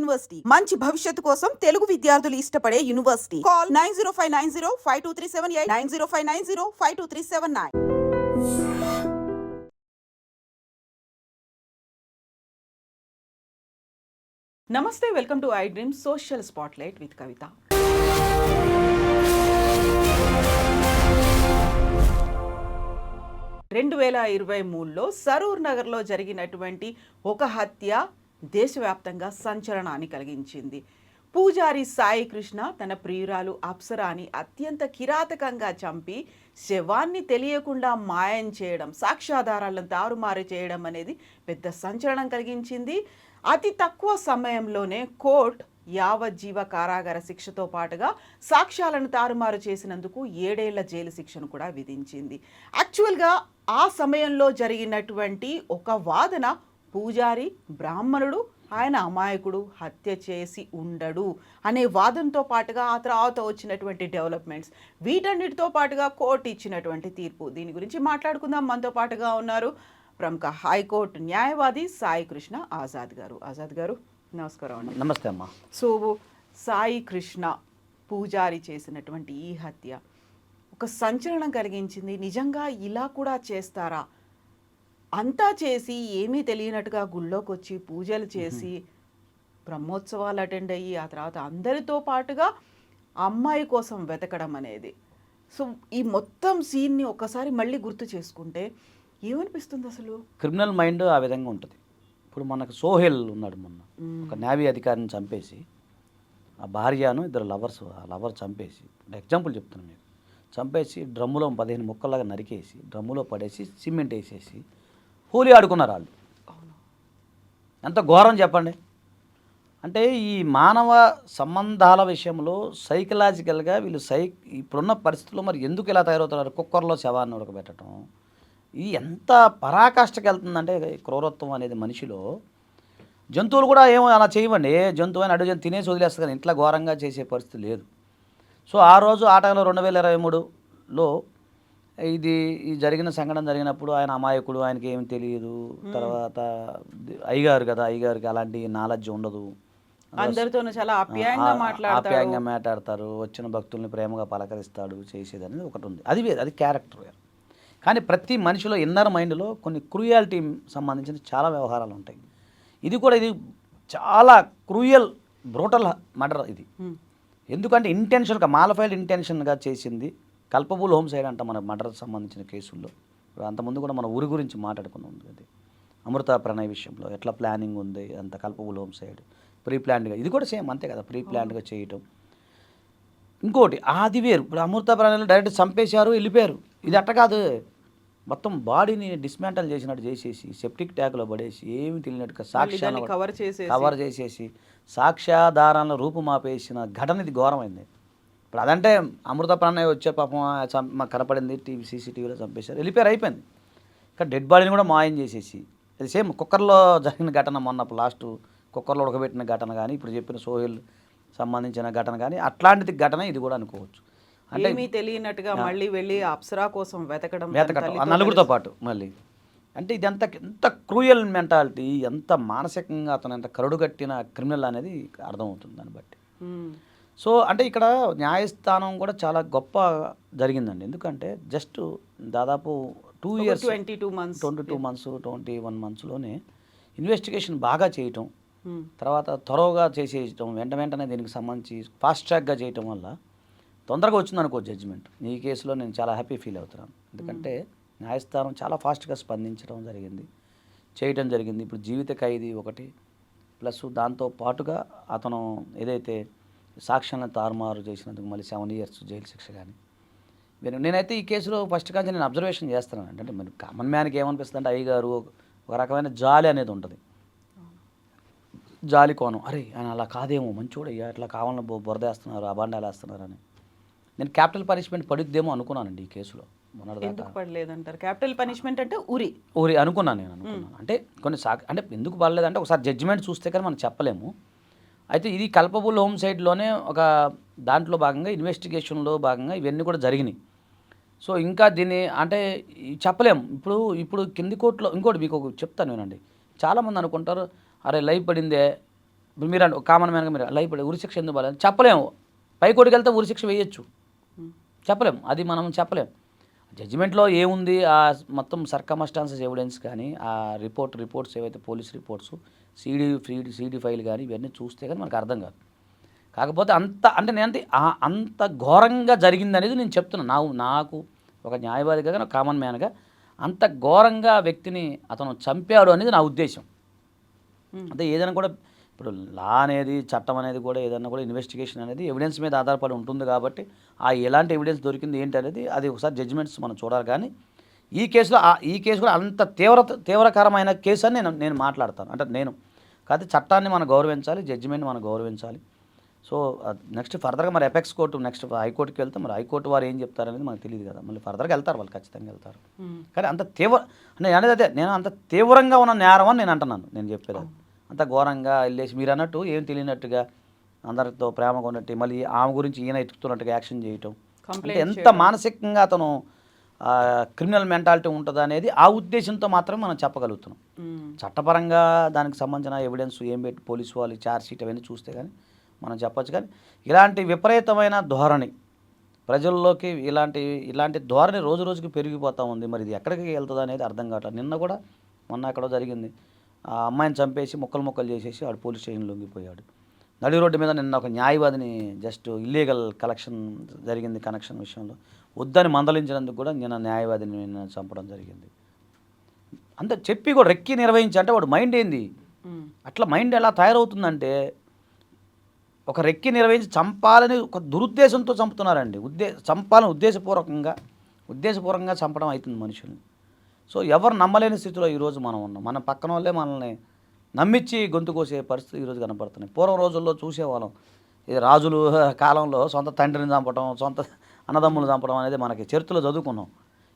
University మంచి భవిష్యత్తు కోసం తెలుగు విద్యార్థులు ఇష్టపడే యూనివర్సిటీ. కాల్ 9059052378 9059052379. నమస్తే, welcome to iDream social spotlight with Kavitha. రెండు 2023లో సరూర్ నగర్లో జరిగినటువంటి ఒక హత్య దేశవ్యాప్తంగా సంచలనాన్ని కలిగించింది. పూజారి సాయి కృష్ణ తన ప్రియురాలు అప్సరాని అత్యంత కిరాతకంగా చంపి శవాన్ని తెలియకుండా మాయం చేయడం, సాక్ష్యాధారాలను తారుమారు చేయడం అనేది పెద్ద సంచలనం కలిగించింది. అతి తక్కువ సమయంలోనే కోర్టు యావజ్జీవ కారాగార శిక్షతో పాటుగా సాక్ష్యాలను తారుమారు చేసినందుకు 7 ఏళ్ల జైలు శిక్షను కూడా విధించింది. యాక్చువల్గా ఆ సమయంలో జరిగినటువంటి ఒక వాదన, పూజారి బ్రాహ్మణుడు, ఆయన అమాయకుడు, హత్య చేసి ఉండడు అనే వాదనతో పాటుగా ఆ తర్వాత వచ్చినటువంటి డెవలప్మెంట్స్, వీటన్నిటితో పాటుగా కోర్టు ఇచ్చినటువంటి తీర్పు, దీని గురించి మాట్లాడుకుందాం. మనతో పాటుగా ఉన్నారు ప్రముఖ హైకోర్టు న్యాయవాది సాయి కృష్ణ ఆజాద్ గారు. ఆజాద్ గారు, నమస్కారం అండి. నమస్తే అమ్మా. సో సాయి కృష్ణ పూజారి చేసినటువంటి ఈ హత్య ఒక సంచలనం కలిగించింది. నిజంగా ఇలా కూడా చేస్తారా? అంతా చేసి ఏమీ తెలియనట్టుగా గుళ్ళోకి వచ్చి పూజలు చేసి బ్రహ్మోత్సవాలు అటెండ్ అయ్యి ఆ తర్వాత అందరితో పాటుగా అమ్మాయి కోసం వెతకడం అనేది, సో ఈ మొత్తం సీన్ని ఒకసారి మళ్ళీ గుర్తు చేసుకుంటే ఏమనిపిస్తుంది? అసలు క్రిమినల్ మైండ్ ఆ విధంగా ఉంటుంది. ఇప్పుడు మనకు సోహెల్ ఉన్నాడు, మొన్న ఒక నేవీ అధికారిని చంపేసి ఆ భార్యను 2 లవర్స్, ఆ లవర్ చంపేసి, ఎగ్జాంపుల్ చెప్తున్నాను మీకు, చంపేసి డ్రమ్ములో 15 ముక్కల్లాగా నరికేసి డ్రమ్ములో పడేసి సిమెంట్ వేసేసి హోలీ ఆడుకున్నారు వాళ్ళు. ఎంత ఘోరం చెప్పండి. అంటే ఈ మానవ సంబంధాల విషయంలో సైకలాజికల్గా వీళ్ళు ఇప్పుడున్న పరిస్థితుల్లో మరి ఎందుకు ఇలా తయారవుతున్నారు? కుక్కర్లో శవాన్ని ఉడకబెట్టడం, ఇది ఎంత పరాకాష్ఠకి వెళ్తుందంటే క్రూరత్వం అనేది మనిషిలో. జంతువులు కూడా ఏమో అలా చేయవండి. ఏ జంతువు అని అడుగు తినేసి వదిలేస్తుంది, కానీ ఇంట్లో ఘోరంగా చేసే పరిస్థితి లేదు. సో ఆ రోజు ఆ టైంలో 2023లో ఈ జరిగిన సంఘటన జరిగినప్పుడు ఆయన అమాయకుడు, ఆయనకి ఏమి తెలియదు. తర్వాత అయ్యగారు కదా, అయ్యగారికి అలాంటి నాలెడ్జ్ ఉండదు. అందరితోనూ చాలా ఆప్యాయంగా మాట్లాడతారు, వచ్చిన భక్తుల్ని ప్రేమగా పలకరిస్తాడు, చేసేది అనేది ఒకటి ఉంది. అది క్యారెక్టర్. కానీ ప్రతి మనిషిలో ఇన్నర్ మైండ్లో కొన్ని క్రూయాలిటీ సంబంధించిన చాలా వ్యవహారాలు ఉంటాయి. ఇది చాలా క్రూయల్ బ్రూటల్ మర్డర్ ఇది. ఎందుకంటే ఇంటెన్షన్గా, మాలఫైడ్ ఇంటెన్షన్గా చేసింది. కల్పబుల్ హోమ్సైడ్ అంట మన మర్డర్ సంబంధించిన కేసుల్లో. అంతకుముందు కూడా మన ఊరి గురించి మాట్లాడుకున్నాం. అది అమృత ప్రణయ్ విషయంలో ఎట్లా ప్లానింగ్ ఉంది, అంత కల్పబుల్ హోమ్సైడ్, ప్రీ ప్లాన్డ్గా. ఇది కూడా సేమ్ అంతే కదా, ప్రీ ప్లాన్డ్గా చేయటం. ఇంకోటి అది వేరు. ఇప్పుడు అమృత ప్రణయ్లో డైరెక్ట్ చంపేశారు, వెళ్ళిపోయారు. ఇది అట్ట కాదు, మొత్తం బాడీని డిస్మాంటల్ చేసినట్టు చేసేసి సెప్టిక్ ట్యాంక్లో పడేసి ఏమి తెలియనట్టుగా సాక్ష్యాన్ని కవర్ చేసేసి సాక్ష్యాధారాలను రూపుమాపేసిన ఘటన ఇది ఘోరమైంది. ఇప్పుడు అదంటే అమృత ప్రణయ్ వచ్చే పాపం మాకు కనపడింది, సీసీటీవీలో చంపేశారు, వెళ్ళిపోయారు, అయిపోయింది. ఇక్కడ డెడ్ బాడీని కూడా మాయం చేసేసి, అది సేమ్ కుక్కర్లో జరిగిన ఘటన, మొన్న లాస్ట్ కుక్కర్లో ఉడకబెట్టిన ఘటన కానీ, ఇప్పుడు చెప్పిన సోహెల్ సంబంధించిన ఘటన కానీ, అట్లాంటిది ఘటన ఇది కూడా అనుకోవచ్చు. అంటే ఏమీ తెలియనట్టుగా మళ్ళీ వెళ్ళి అప్సరా కోసం వెతకడం నలుగురితో పాటు మళ్ళీ. అంటే ఇది ఎంత క్రూయల్ మెంటాలిటీ, ఎంత మానసికంగా అతను ఎంత కరుడుగట్టిన క్రిమినల్ అనేది అర్థమవుతుంది దాన్ని బట్టి. సో అంటే ఇక్కడ న్యాయస్థానం కూడా చాలా గొప్ప జరిగిందండి. ఎందుకంటే జస్ట్ దాదాపు 2 years 22 months 21 monthsలోనే ఇన్వెస్టిగేషన్ బాగా చేయటం, తర్వాత త్వరగా చేసేయటం, వెంటనే దీనికి సంబంధించి ఫాస్ట్ ట్రాక్గా చేయటం వల్ల తొందరగా వచ్చింది అనుకో జడ్జిమెంట్. ఈ కేసులో నేను చాలా హ్యాపీ ఫీల్ అవుతున్నాను. ఎందుకంటే న్యాయస్థానం చాలా ఫాస్ట్గా స్పందించడం చేయటం జరిగింది. ఇప్పుడు జీవిత ఖైదీ ఒకటి, ప్లస్ దాంతో పాటుగా అతను ఏదైతే సాక్ష్యాలను తారుమారు చేసినందుకు మళ్ళీ 7 years జైలు శిక్ష. కానీ నేనైతే ఈ కేసులో ఫస్ట్ కాంచి నేను అబ్జర్వేషన్ చేస్తున్నాను. అంటే మరి కామన్ మ్యాన్కి ఏమనిపిస్తుంది అంటే, అయ్యగారు ఒక రకమైన జాలి అనేది ఉంటుంది, జాలి కోణం. అరే ఆయన అలా కాదేమో, మంచోడు అయ్యా, ఇట్లా కావాలని బురదేస్తున్నారు, అబాండాలు వేస్తున్నారు అని. నేను క్యాపిటల్ పనిష్మెంట్ పడుద్దేమో అనుకున్నానండి ఈ కేసులో. పడలేదంటారు క్యాపిటల్ పనిష్మెంట్ అంటే ఊరి అనుకున్నాను నేను. అంటే కొన్ని అంటే ఎందుకు పడలేదంటే ఒకసారి జడ్జిమెంట్ చూస్తే కానీ మనం చెప్పలేము. అయితే ఇది కల్పబుల్ హోమ్సైడ్లోనే ఒక దాంట్లో భాగంగా, ఇన్వెస్టిగేషన్లో భాగంగా ఇవన్నీ కూడా జరిగినాయి. సో ఇంకా దీన్ని అంటే చెప్పలేము. ఇప్పుడు కింది కోర్టులో ఇంకోటి మీకు చెప్తాను వినండి. చాలామంది అనుకుంటారు, అరే లైవ్ పడిందే, ఇప్పుడు మీరు కామన్ మ్యాన్గా మీరు అలా ఇప్పుడు ఉరిశిక్ష ఎందుకు బాగాలేదు చెప్పలేము. పైకోర్టుకి వెళ్తే ఉరిశిక్ష వేయొచ్చు, చెప్పలేము, అది మనం చెప్పలేం. జడ్జిమెంట్లో ఏముంది ఆ మొత్తం సర్కమస్టాన్సెస్ ఎవిడెన్స్ కానీ ఆ రిపోర్ట్స్ ఏవైతే పోలీస్ రిపోర్ట్స్ సీడీ ఫైల్ కానీ ఇవన్నీ చూస్తే కానీ మనకు అర్థం కాదు. కాకపోతే అంటే నేనంటే అంత ఘోరంగా జరిగిందనేది నేను చెప్తున్నాను. నాకు ఒక న్యాయవాదిగా ఒక కామన్ మ్యాన్గా అంత ఘోరంగా వ్యక్తిని అతను చంపాడు అనేది నా ఉద్దేశం. అంటే ఏదైనా కూడా ఇప్పుడు లా అనేది చట్టం అనేది కూడా ఏదైనా కూడా ఇన్వెస్టిగేషన్ అనేది ఎవిడెన్స్ మీద ఆధారపడి ఉంటుంది కాబట్టి ఎలాంటి ఎవిడెన్స్ దొరికింది ఏంటి అనేది అది ఒకసారి జడ్జిమెంట్స్ మనం చూడాలి. కానీ ఈ కేసు కూడా అంత తీవ్రకరమైన కేసు అని నేను మాట్లాడతాను. అంటే కాకపోతే చట్టాన్ని మనం గౌరవించాలి, జడ్జిమెంట్ మనం గౌరవించాలి. సో నెక్స్ట్ ఫర్దర్గా మరి ఎపెక్స్ కోర్టు నెక్స్ట్ హైకోర్టుకి వెళ్తే మరి హైకోర్టు వారు ఏం చెప్తారనేది మనకు తెలియదు కదా. మళ్ళీ ఫర్దర్గా వెళ్తారు, వాళ్ళు ఖచ్చితంగా వెళ్తారు. కానీ అంత నేను అంత తీవ్రంగా ఉన్న నేరం అని నేను అంటున్నాను. నేను చెప్పేది అంత ఘోరంగా వెళ్ళేసి మీరు అన్నట్టు ఏం తెలియనట్టుగా అందరితో ప్రేమగా ఉన్నట్టు మళ్ళీ ఆమె గురించి ఈయన ఎత్తుకుతున్నట్టుగా యాక్షన్ చేయటం అంటే ఎంత మానసికంగా అతను క్రిమినల్ మెంటాలిటీ ఉంటుంది అనేది ఆ ఉద్దేశంతో మాత్రమే మనం చెప్పగలుగుతున్నాం. చట్టపరంగా దానికి సంబంధించిన ఎవిడెన్స్ ఏం పెట్టి పోలీసు వాళ్ళు ఛార్జ్ షీట్ అవన్నీ చూస్తే కానీ మనం చెప్పచ్చు. కానీ ఇలాంటి విపరీతమైన ధోరణి ప్రజల్లోకి ఇలాంటి ధోరణి రోజు రోజుకి పెరిగిపోతూ ఉంది. మరి ఇది ఎక్కడికి వెళ్తుంది అనేది అర్థం కావట్లేదు. నిన్న కూడా మొన్న ఎక్కడో జరిగింది, ఆ అమ్మాయిని చంపేసి ముక్కలు చేసేసి వాడు పోలీస్ స్టేషన్ లొంగిపోయాడు. నడి రోడ్డు మీద నిన్న ఒక న్యాయవాదిని జస్ట్ ఇల్లీగల్ కనెక్షన్ విషయంలో వద్దని మందలించినందుకు కూడా నిన్న న్యాయవాదిని చంపడం జరిగింది. అంత చెప్పి కూడా రెక్కి నిర్వహించి అంటే వాడు మైండ్ ఏంది అట్లా మైండ్ ఎలా తయారవుతుందంటే ఒక రెక్కి నిర్వహించి చంపాలని ఒక దురుద్దేశంతో చంపుతున్నారండి. చంపాలని ఉద్దేశపూర్వకంగా చంపడం అవుతుంది మనుషుల్ని. సో ఎవరు నమ్మలేని స్థితిలో ఈరోజు మనం ఉన్నాం. మన పక్కన వాళ్ళే మనల్ని నమ్మించి గొంతు కోసే పరిస్థితి ఈరోజు కనపడుతున్నాయి. పూర్వం రోజుల్లో చూసేవాళ్ళం, ఇది రాజులు కాలంలో సొంత తండ్రిని చంపడం, సొంత అన్నదమ్ములు చంపడం అనేది మనకి చరిత్రలో చదువుకున్నాం.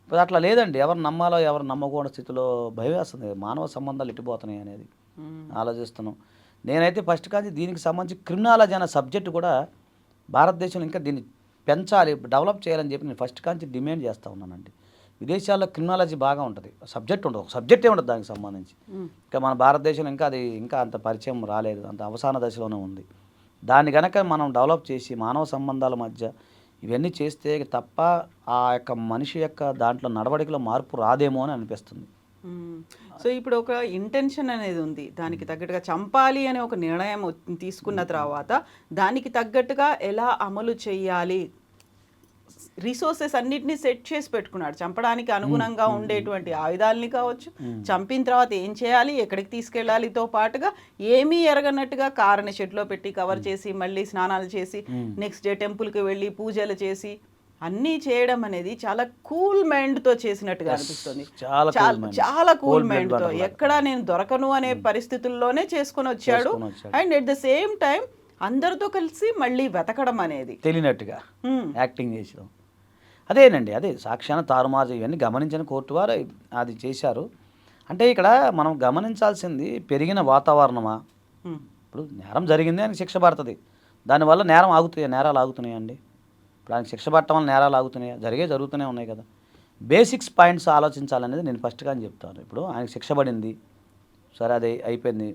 ఇప్పుడు అట్లా లేదండి. ఎవరు నమ్మాలో ఎవరు నమ్మకూడని స్థితిలో భయం వేస్తుంది. మానవ సంబంధాలు ఎట్టిపోతున్నాయి అనేది ఆలోచిస్తున్నాం. నేనైతే ఫస్ట్ కానీ దీనికి సంబంధించి క్రిమినాలజీ అనే సబ్జెక్టు కూడా భారతదేశంలో ఇంకా దీన్ని పెంచాలి, డెవలప్ చేయాలని చెప్పి నేను ఫస్ట్ కాంచి డిమాండ్ చేస్తూ ఉన్నానండి. విదేశాల్లో క్రిమినాలజీ బాగా ఉంటుంది, సబ్జెక్ట్ ఉండదు, ఒక సబ్జెక్టే ఉండదు దానికి సంబంధించి. ఇంకా మన భారతదేశంలో ఇంకా అంత పరిచయం రాలేదు, అంత అవసాన దశలోనే ఉంది. దాన్ని కనుక మనం డెవలప్ చేసి మానవ సంబంధాల మధ్య ఇవన్నీ చేస్తే తప్ప ఆ యొక్క మనిషి యొక్క దాంట్లో నడవడికలో మార్పు రాదేమో అని అనిపిస్తుంది. సో ఇప్పుడు ఒక ఇంటెన్షన్ అనేది ఉంది, దానికి తగ్గట్టుగా చంపాలి అనే ఒక నిర్ణయం తీసుకున్న తర్వాత దానికి తగ్గట్టుగా ఎలా అమలు చేయాలి, రిసోర్సెస్ అన్నిటినీ సెట్ చేసి పెట్టుకున్నాడు. చంపడానికి అనుగుణంగా ఉండేటువంటి ఆయుధాలని కావచ్చు, చంపిన తర్వాత ఏం చేయాలి, ఎక్కడికి తీసుకెళ్ళాలితో పాటుగా ఏమీ ఎరగనట్టుగా కారుని షెడ్లో పెట్టి కవర్ చేసి మళ్ళీ స్నానాలు చేసి నెక్స్ట్ డే టెంపుల్కి వెళ్ళి పూజలు చేసి అన్నీ చేయడం అనేది చాలా కూల్ మైండ్తో చేసినట్టుగా అనిపిస్తుంది. చాలా కూల్ మైండ్తో ఎక్కడా నేను దొరకను అనే పరిస్థితుల్లోనే చేసుకొని వచ్చాడు. And at the same time అందరితో కలిసి మళ్ళీ వెతకడం అనేది తెలియనట్టుగా యాక్టింగ్ చేసాం. అదేనండి, అదే సాక్ష్యాన్ని తారుమారు ఇవన్నీ గమనించిన కోర్టు వారు అది చేశారు. అంటే ఇక్కడ మనం గమనించాల్సింది పెరిగిన వాతావరణమా. ఇప్పుడు నేరం జరిగింది, ఆయనకి శిక్ష పడుతుంది, దానివల్ల నేరాలు ఆగుతున్నాయండి. ఇప్పుడు ఆయనకి శిక్ష పడటం వల్ల నేరాలు ఆగుతున్నాయా? జరుగుతూనే ఉన్నాయి కదా. బేసిక్స్ పాయింట్స్ ఆలోచించాలనేది నేను ఫస్ట్గా అని చెప్తాను. ఇప్పుడు ఆయనకి శిక్ష పడింది, సరే అది అయిపోయింది.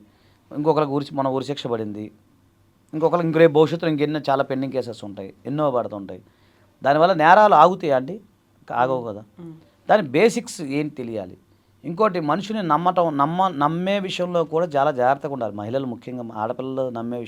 ఇంకొకరికి మన ఊరి శిక్ష పడింది, ఇంకొకరికి ఇంకో భవిష్యత్తులో ఇంకెన్నో చాలా పెండింగ్ కేసెస్ ఉంటాయి, ఎన్నో పడుతుంటాయి. దానివల్ల నేరాలు ఆగుతాయా అండి? ఆగవు కదా. దాని బేసిక్స్ ఏంటి తెలియాలి. ఇంకోటి మనుషుని నమ్మే విషయంలో కూడా చాలా జాగ్రత్తగా ఉండాలి. మహిళలు ముఖ్యంగా ఆడపిల్లలు నమ్మే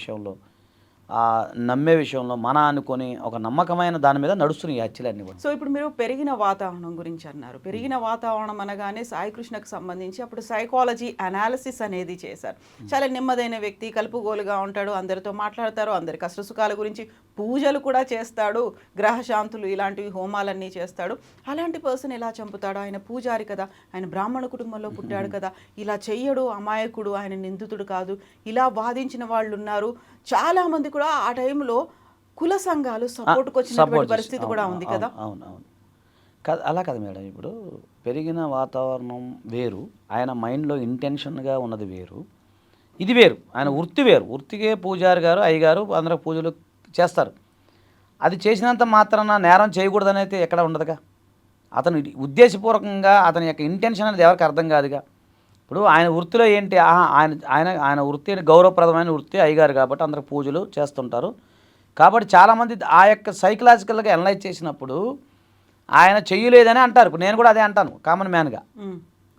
విషయంలో మన అనుకొని ఒక నమ్మకమైన దాని మీద నడుస్తున్నాయి ఈ హత్యలన్నీ కూడా. సో ఇప్పుడు మీరు పెరిగిన వాతావరణం గురించి అన్నారు. పెరిగిన వాతావరణం అనగానే సాయికృష్ణకు సంబంధించి అప్పుడు సైకాలజీ అనాలిసిస్ అనేది చేశారు. చాలా నెమ్మదైన వ్యక్తి, కలుపుగోలుగా ఉంటాడు, అందరితో మాట్లాడతారు, అందరి కష్టసుఖాల గురించి పూజలు కూడా చేస్తాడు, గ్రహశాంతులు ఇలాంటివి హోమాలన్నీ చేస్తాడు. అలాంటి పర్సన్ ఎలా చంపుతాడు? ఆయన పూజారి కదా, ఆయన బ్రాహ్మణ కుటుంబంలో పుట్టాడు కదా, ఇలా చెయ్యడు, అమాయకుడు, ఆయన నిందితుడు కాదు, ఇలా వాదించిన వాళ్ళు ఉన్నారు. చాలామంది కూడా ఆ టైంలో కుల సంఘాలు సపోర్ట్కి వచ్చినటువంటి పరిస్థితి కూడా ఉంది కదా. అవునవును కాదు, అలా కదా మేడం. ఇప్పుడు పెరిగిన వాతావరణం వేరు, ఆయన మైండ్లో ఇంటెన్షన్గా ఉన్నది వేరు, ఇది వేరు, ఆయన వృత్తి వేరు. వృత్తికే పూజారి గారు అయ్యగారు అందరూ పూజలు చేస్తారు. అది చేసినంత మాత్రాన నేరం చేయకూడదని అయితే ఎక్కడ ఉండదుగా. అతను ఉద్దేశపూర్వకంగా అతని యొక్క ఇంటెన్షన్ అనేది ఎవరికి అర్థం కాదుగా. ఇప్పుడు ఆయన వృత్తిలో ఏంటి ఆయన ఆయన ఆయన వృత్తి గౌరవప్రదమైన వృత్తి అయ్యగారు కాబట్టి అందరికి పూజలు చేస్తుంటారు. కాబట్టి చాలామంది ఆ యొక్క సైకలాజికల్గా అనలైజ్ చేసినప్పుడు ఆయన చెయ్యలేదని అంటారు. ఇప్పుడు నేను కూడా అదే అంటాను కామన్ మ్యాన్గా.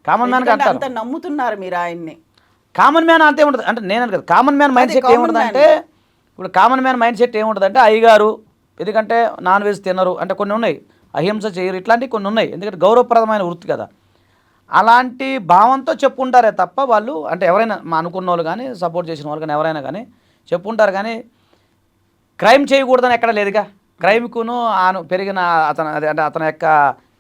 కామన్ మ్యాన్గా ఎందుకంటే అంటాను. అంత నమ్ముతున్నారు మీరు ఆయన్ని. కామన్ మ్యాన్ అంతే ఉంటుంది. అంటే నేను కదా కామన్ మ్యాన్ మైండ్ సెట్ ఏముంటుంది అంటే, ఇప్పుడు కామన్ మ్యాన్ మైండ్ సెట్ ఏముంటుంది అంటే అయ్యగారు ఎందుకంటే నాన్ వెజ్ తినరు అంటే కొన్ని ఉన్నాయి, అహింస చేయరు, ఇట్లాంటివి కొన్ని ఉన్నాయి. ఎందుకంటే గౌరవప్రదమైన వృత్తి కదా. అలాంటి భావంతో చెప్పుంటారే తప్ప వాళ్ళు అంటే ఎవరైనా మా అనుకున్న వాళ్ళు కానీ సపోర్ట్ చేసిన వాళ్ళు కానీ ఎవరైనా కానీ చెప్పుంటారు. కానీ క్రైమ్ చేయకూడదని ఎక్కడ లేదుగా. క్రైమ్కును ఆను పెరిగిన అతను అదే అంటే అతని యొక్క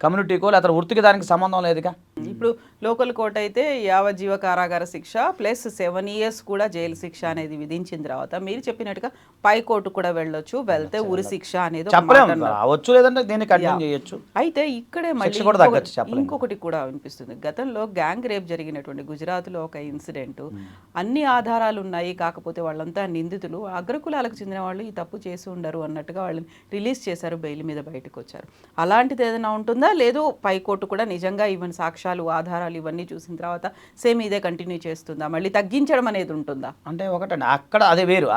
కమ్యూనిటీకో అతని వృత్తికి దానికి సంబంధం లేదుగా. ఇప్పుడు లోకల్ కోర్ట్ అయితే యావజ్జీవ కారాగార శిక్ష ప్లస్ 7 years కూడా జైలు శిక్ష అనేది విధించిన తర్వాత మీరు చెప్పినట్టుగా పై కోర్టు కూడా వెళ్ళొచ్చు, వెళ్తే ఉరి శిక్ష అనేది ఒక మాట చెప్పలేము, అన్నారు. రావచ్చు లేదంటే దీన్ని కంటిన్యూ చేయొచ్చు. అయితే ఇక్కడే మళ్ళీ శిక్ష కూడా తగ్గచ్చు, చెప్పలేము. ఇంకొకటి కూడా వినిపిస్తుంది. గతంలో గ్యాంగ్ రేప్ జరిగినటువంటి గుజరాత్లో ఒక ఇన్సిడెంట్, అన్ని ఆధారాలు ఉన్నాయి, కాకపోతే వాళ్ళంతా నిందితులు అగ్రకులాలకు చెందిన వాళ్ళు ఈ తప్పు చేసి ఉండరు అన్నట్టుగా వాళ్ళని రిలీజ్ చేశారు, బెయిల్ మీద బయటకు వచ్చారు. అలాంటిది ఏదైనా ఉంటుందా? లేదు పై కోర్టు కూడా నిజంగా ఈవెన్ సాక్ష్యాలు ఆధారాలు ఇవన్నీ చూసిన తర్వాత సేమ్ ఇదే కంటిన్యూ చేస్తుందా, మళ్ళీ తగ్గించడం అనేది ఉంటుందా? అంటే ఒకటండి అక్కడ అది వేరు,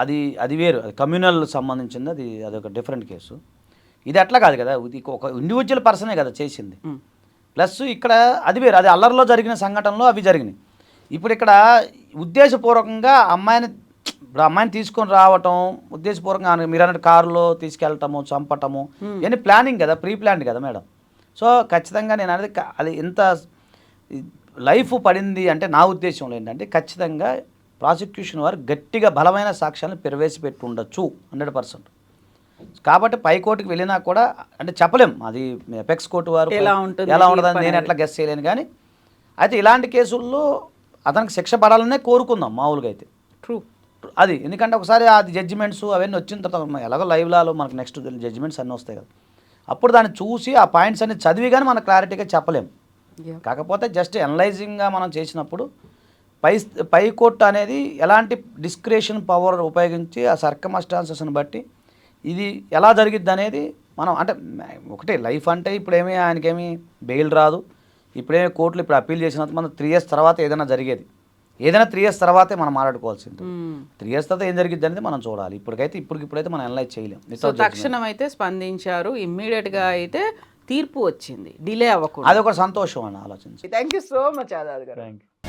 అది వేరు, అది కమ్యూనల్ సంబంధించింది, అది ఒక డిఫరెంట్ కేసు. ఇది అట్లా కాదు కదా, ఇది ఒక ఇండివిజువల్ పర్సనే కదా చేసింది. ప్లస్ ఇక్కడ అది వేరు, అది అల్లరిలో జరిగిన సంఘటనలో అవి జరిగినాయి. ఇప్పుడు ఇక్కడ ఉద్దేశపూర్వకంగా అమ్మాయిని తీసుకొని రావటం, ఉద్దేశపూర్వకంగా మీరు అన్నట్టు కారులో తీసుకెళ్ళటము, చంపటము, ఇవన్నీ ప్లానింగ్ కదా, ప్రీ ప్లాన్డ్ కదా మేడం. సో ఖచ్చితంగా నేను అనేది అది ఎంత లైఫ్ పడింది అంటే నా ఉద్దేశంలో ఏంటంటే ఖచ్చితంగా ప్రాసిక్యూషన్ వారు గట్టిగా బలమైన సాక్ష్యాలను ప్రవేశపెట్టి ఉండొచ్చు 100%. కాబట్టి పై కోర్టుకి వెళ్ళినా కూడా అంటే చెప్పలేం, అది ఎపెక్స్ కోర్టు వారు ఎలా ఉండదని నేను ఎట్లా గెస్ చేయలేను. కానీ అయితే ఇలాంటి కేసుల్లో అతనికి శిక్ష పడాలనే కోరుకుందాం మామూలుగా అయితే. ట్రూ అది ఎందుకంటే ఒకసారి అది జడ్జిమెంట్స్ అవన్నీ వచ్చిన తర్వాత ఎలాగో లైవ్లలో మనకు నెక్స్ట్ జడ్జిమెంట్స్ అన్నీ వస్తాయి కదా, అప్పుడు దాన్ని చూసి ఆ పాయింట్స్ అన్ని చదివి కానీ మనం క్లారిటీగా చెప్పలేము. కాకపోతే జస్ట్ అనలైజింగ్గా మనం చేసినప్పుడు పై కోర్టు అనేది ఎలాంటి డిస్క్రిషన్ పవర్ ఉపయోగించి ఆ సర్కమస్టాన్సెస్ని బట్టి ఇది ఎలా జరిగిద్ది అనేది మనం అంటే ఒకటే లైఫ్ అంటే ఇప్పుడేమీ ఆయనకేమీ బెయిల్ రాదు. ఇప్పుడేమీ కోర్టులు ఇప్పుడు అప్పీల్ చేసినంత మనం 3 years తర్వాత ఏదైనా జరిగేది, ఏదైనా 3 years తర్వాతే మనం మాట్లాడుకోవాల్సింది. 3 years తర్వాత ఏం జరిగిద్ది అనేది మనం చూడాలి. ఇప్పుడైతే మనం అనలైజ్ చేయలేం. సో తక్షణం అయితే స్పందించారు, ఇమ్మీడియట్గా అయితే తీర్పు వచ్చింది, డిలే అవ్వకూడదు. అది ఒక సంతోషం అని ఆలోచించి. Thank you so much Azad గారు. Thank you.